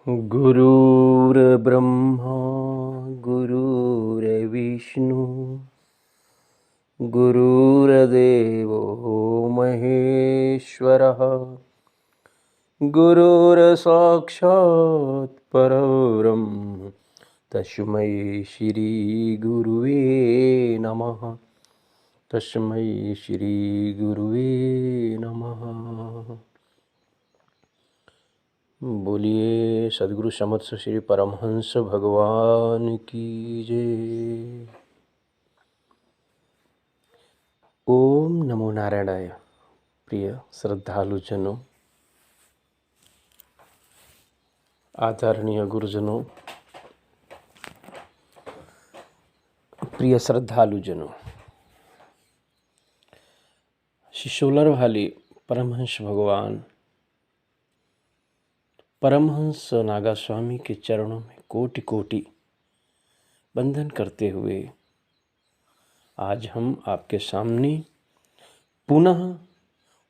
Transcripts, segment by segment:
गुरुर्ब्रह्मा गुरुर्विष्णु गुरुर्देवो महेश्वरः गुरुर्साक्षात् परब्रह्म तस्मै श्री गुरुवे नमः। तस्मै श्री गुरुवे नमः। बोलिए सद्गुरु समर्थ श्री परमहंस भगवान की जय। ओम नमो नारायणाय। प्रिय श्रद्धालुजनों, आदरणीय गुरुजनों, प्रिय श्रद्धालुजनों, शिशोलर वाले परमहंस भगवान परमहंस नागा स्वामी के चरणों में कोटि कोटि वंदन करते हुए आज हम आपके सामने पुनः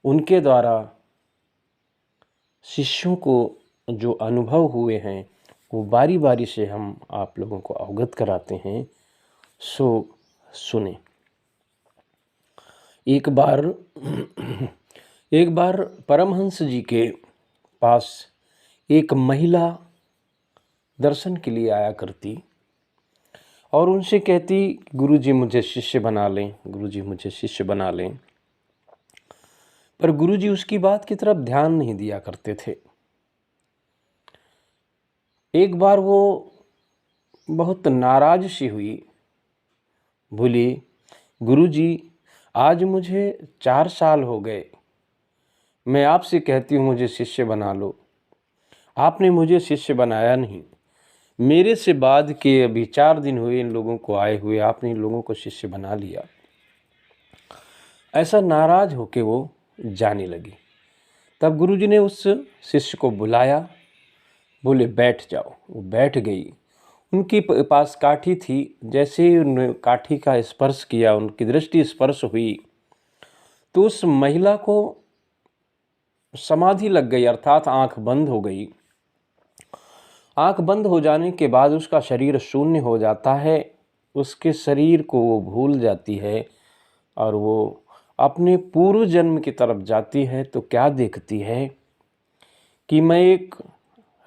उनके द्वारा शिष्यों को जो अनुभव हुए हैं वो बारी बारी से हम आप लोगों को अवगत कराते हैं। सो सुने। एक बार परमहंस जी के पास एक महिला दर्शन के लिए आया करती और उनसे कहती, गुरुजी मुझे शिष्य बना लें, गुरुजी मुझे शिष्य बना लें। पर गुरुजी उसकी बात की तरफ ध्यान नहीं दिया करते थे। एक बार वो बहुत नाराज सी हुई, बोली, गुरुजी आज मुझे 4 साल हो गए, मैं आपसे कहती हूँ मुझे शिष्य बना लो, आपने मुझे शिष्य बनाया नहीं। मेरे से बाद के अभी 4 दिन हुए इन लोगों को आए हुए, आपने इन लोगों को शिष्य बना लिया। ऐसा नाराज होके वो जाने लगी। तब गुरुजी ने उस शिष्य को बुलाया, बोले बैठ जाओ। वो बैठ गई। उनके पास काठी थी। जैसे ही उन्होंने काठी का स्पर्श किया, उनकी दृष्टि स्पर्श हुई तो उस महिला को समाधि लग गई, अर्थात आंख बंद हो गई। आंख बंद हो जाने के बाद उसका शरीर शून्य हो जाता है। उसके शरीर को वो भूल जाती है और वो अपने पूर्व जन्म की तरफ जाती है। तो क्या देखती है कि मैं एक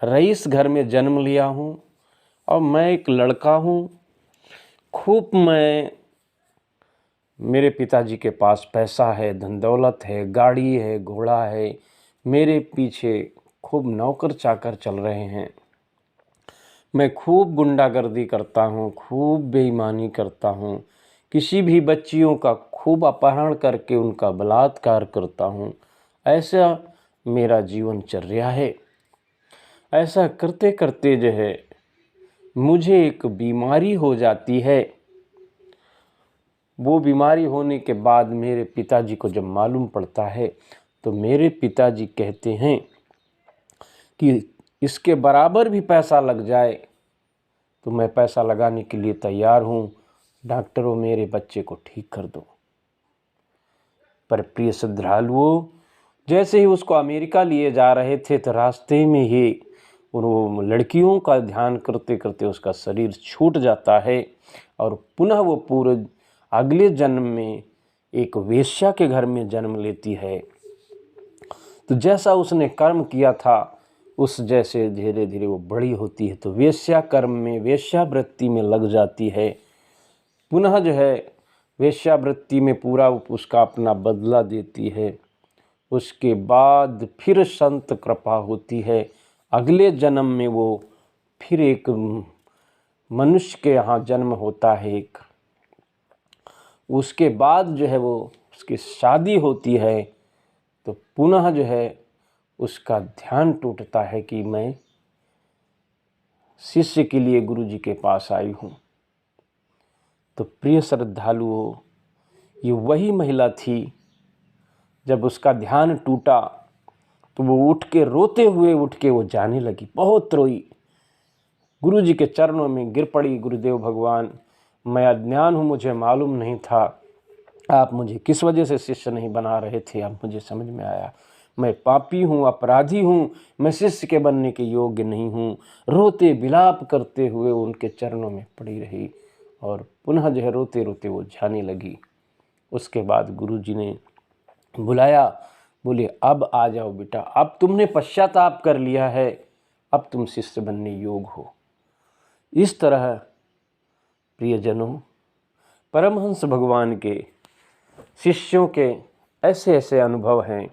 रईस घर में जन्म लिया हूँ और मैं एक लड़का हूँ। खूब मेरे पिताजी के पास पैसा है, धन दौलत है, गाड़ी है, घोड़ा है, मेरे पीछे खूब नौकर चाकर चल रहे हैं। मैं खूब गुंडागर्दी करता हूँ, खूब बेईमानी करता हूँ, किसी भी बच्चियों का खूब अपहरण करके उनका बलात्कार करता हूँ। ऐसा मेरा जीवनचर्या है। ऐसा करते करते जो है मुझे एक बीमारी हो जाती है। वो बीमारी होने के बाद मेरे पिताजी को जब मालूम पड़ता है तो मेरे पिताजी कहते हैं कि इसके बराबर भी पैसा लग जाए तो मैं पैसा लगाने के लिए तैयार हूँ, डॉक्टरों मेरे बच्चे को ठीक कर दो। पर प्रिय श्रद्धालुओं, जैसे ही उसको अमेरिका लिए जा रहे थे तो रास्ते में ही वो लड़कियों का ध्यान करते करते उसका शरीर छूट जाता है और पुनः वो पूरे अगले जन्म में एक वेश्या के घर में जन्म लेती है। तो जैसा उसने कर्म किया था उस जैसे धीरे धीरे वो बड़ी होती है तो वेश्या कर्म में, वेश्यावृत्ति में लग जाती है। पुनः जो है वेश्यावृत्ति में पूरा उसका अपना बदला देती है। उसके बाद फिर संत कृपा होती है, अगले जन्म में वो फिर एक मनुष्य के यहाँ जन्म होता है। एक उसके बाद जो है वो उसकी शादी होती है तो पुनः जो है उसका ध्यान टूटता है कि मैं शिष्य के लिए गुरु जी के पास आई हूँ। तो प्रिय श्रद्धालुओं, ये वही महिला थी। जब उसका ध्यान टूटा तो वो उठ के रोते हुए वो जाने लगी, बहुत रोई, गुरु जी के चरणों में गिर पड़ी। गुरुदेव भगवान, मैं अज्ञान हूँ, मुझे मालूम नहीं था, आप मुझे किस वजह से शिष्य नहीं बना रहे थे, अब मुझे समझ में आया। मैं पापी हूँ, अपराधी हूँ, मैं शिष्य के बनने के योग्य नहीं हूँ। रोते विलाप करते हुए उनके चरणों में पड़ी रही और पुनः जो है रोते रोते वो जाने लगी। उसके बाद गुरुजी ने बुलाया, बोले अब आ जाओ बेटा, अब तुमने पश्चाताप कर लिया है, अब तुम शिष्य बनने योग्य हो। इस तरह प्रियजनों, परमहंस भगवान के शिष्यों के ऐसे ऐसे अनुभव हैं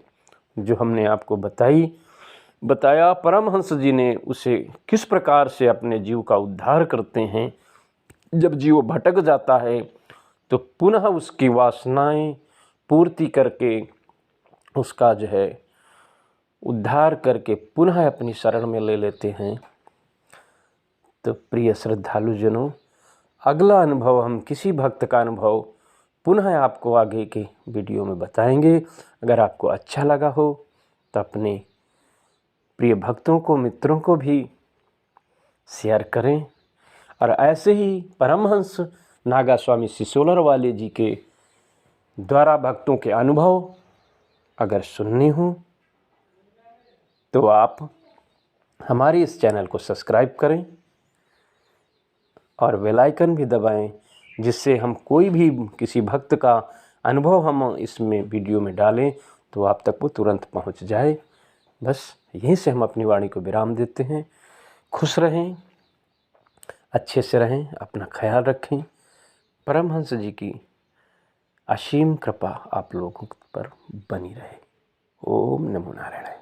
जो हमने आपको बताया। परमहंस जी ने उसे किस प्रकार से अपने जीव का उद्धार करते हैं। जब जीव भटक जाता है तो पुनः उसकी वासनाएं पूर्ति करके उसका जो है उद्धार करके पुनः अपनी शरण में ले लेते हैं। तो प्रिय श्रद्धालु जनों, अगला अनुभव हम किसी भक्त का अनुभव पुनः आपको आगे के वीडियो में बताएंगे। अगर आपको अच्छा लगा हो तो अपने प्रिय भक्तों को, मित्रों को भी शेयर करें। और ऐसे ही परमहंस नागा स्वामी सिसोलर वाले जी के द्वारा भक्तों के अनुभव अगर सुनने हो तो आप हमारे इस चैनल को सब्सक्राइब करें और बेल आइकन भी दबाएं, जिससे हम कोई भी किसी भक्त का अनुभव हम इसमें वीडियो में डालें तो आप तक वो तुरंत पहुंच जाए। बस यहीं से हम अपनी वाणी को विराम देते हैं। खुश रहें, अच्छे से रहें, अपना ख्याल रखें। परमहंस जी की असीम कृपा आप लोगों पर बनी रहे। ओम नमो नारायण।